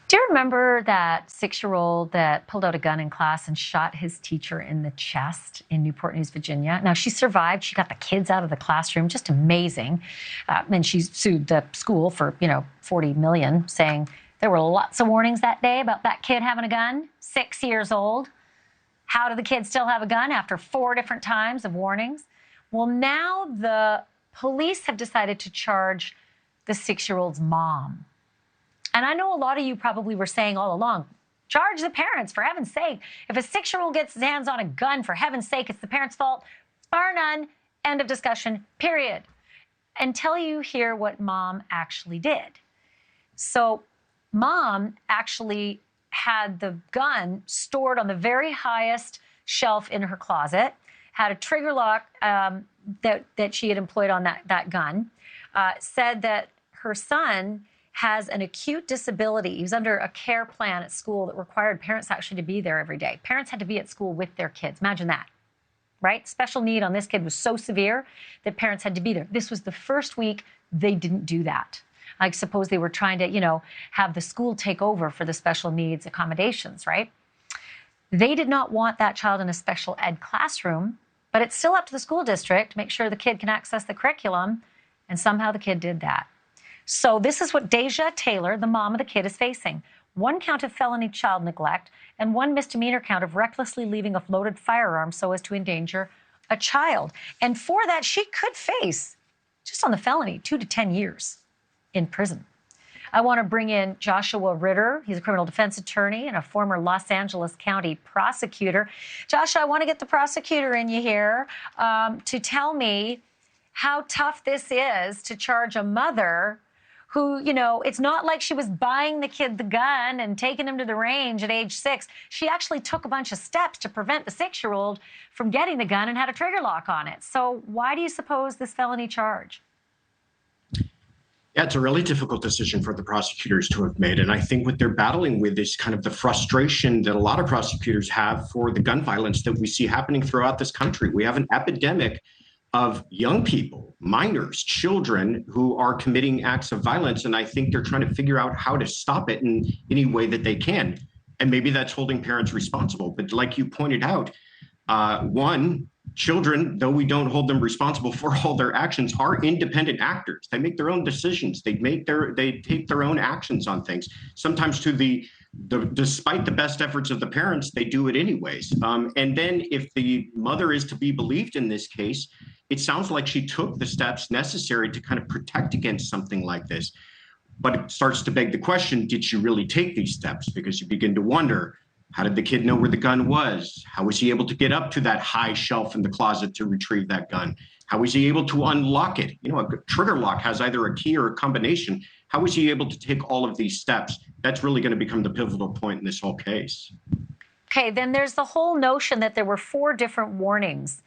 Do you remember that 6-year-old that pulled out a gun in class and shot his teacher in the chest in Newport News, Virginia? Now, she survived. She got the kids out of the classroom. Just amazing. And she sued the school for, $40 million, saying there were lots of warnings that day about that kid having a gun, 6 years old. How do the kids still have a gun after 4 different times of warnings? Well, now the police have decided to charge the 6-year-old's mom. And I know a lot of you probably were saying all along, charge the parents, for heaven's sake. If a 6-year-old gets his hands on a gun, for heaven's sake, it's the parents' fault. Bar none. End of discussion, period. Until you hear what mom actually did. So mom actually had the gun stored on the very highest shelf in her closet, had a trigger lock that she had employed on that gun, said that her son has an acute disability. He was under a care plan at school that required parents actually to be there every day. Parents had to be at school with their kids. Imagine that, right? Special need on this kid was so severe that parents had to be there. This was the first week they didn't do that. I suppose they were trying to, have the school take over for the special needs accommodations, right? They did not want that child in a special ed classroom, but it's still up to the school district to make sure the kid can access the curriculum, and somehow the kid did that. So this is what Deja Taylor, the mom of the kid, is facing. 1 count of felony child neglect and 1 misdemeanor count of recklessly leaving a loaded firearm so as to endanger a child. And for that, she could face, just on the felony, 2 to 10 years in prison. I want to bring in Joshua Ritter. He's a criminal defense attorney and a former Los Angeles County prosecutor. Joshua, I want to get the prosecutor in you here to tell me how tough this is to charge a mother who, it's not like she was buying the kid the gun and taking him to the range at age 6. She actually took a bunch of steps to prevent the 6-year-old from getting the gun and had a trigger lock on it. So why do you suppose this felony charge? Yeah, it's a really difficult decision for the prosecutors to have made. And I think what they're battling with is kind of the frustration that a lot of prosecutors have for the gun violence that we see happening throughout this country. We have an epidemic of young people, minors, children who are committing acts of violence. And I think they're trying to figure out how to stop it in any way that they can. And maybe that's holding parents responsible. But like you pointed out, children, though we don't hold them responsible for all their actions, are independent actors. They make their own decisions. They take their own actions on things. Sometimes despite the best efforts of the parents, they do it anyways. And then if the mother is to be believed in this case, it sounds like she took the steps necessary to kind of protect against something like this. But it starts to beg the question, did she really take these steps? Because you begin to wonder, how did the kid know where the gun was? How was he able to get up to that high shelf in the closet to retrieve that gun? How was he able to unlock it? A trigger lock has either a key or a combination. How was he able to take all of these steps? That's really going to become the pivotal point in this whole case. Okay, then there's the whole notion that there were 4 different warnings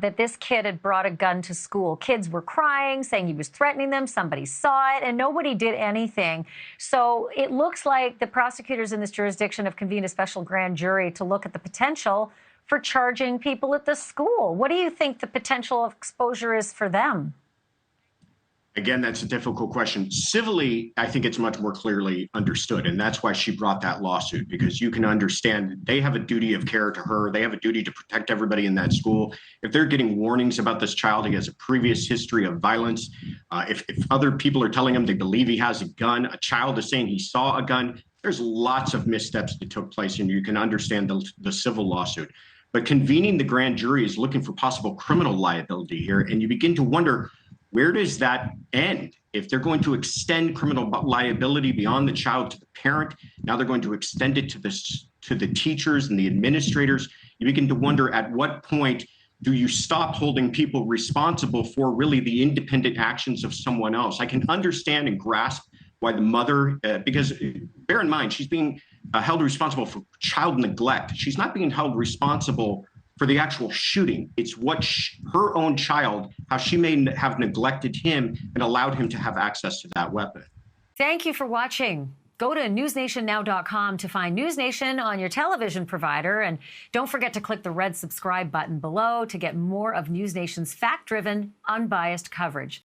that this kid had brought a gun to school. Kids were crying, saying he was threatening them. Somebody saw it, and nobody did anything. So it looks like the prosecutors in this jurisdiction have convened a special grand jury to look at the potential for charging people at the school. What do you think the potential exposure is for them? Again, that's a difficult question. Civilly, I think it's much more clearly understood. And that's why she brought that lawsuit, because you can understand they have a duty of care to her. They have a duty to protect everybody in that school. If they're getting warnings about this child, he has a previous history of violence. If other people are telling him they believe he has a gun, a child is saying he saw a gun, there's lots of missteps that took place, and you can understand the civil lawsuit. But convening the grand jury is looking for possible criminal liability here. And you begin to wonder, where does that end? If they're going to extend criminal liability beyond the child to the parent, now they're going to extend it to the teachers and the administrators. You begin to wonder, at what point do you stop holding people responsible for really the independent actions of someone else? I can understand and grasp why the mother, because bear in mind, she's being held responsible for child neglect. She's not being held responsible for the actual shooting. It's what her own child, how she may have neglected him and allowed him to have access to that weapon. Thank you for watching. Go to newsnationnow.com to find NewsNation on your television provider. And don't forget to click the red subscribe button below to get more of NewsNation's fact-driven, unbiased coverage.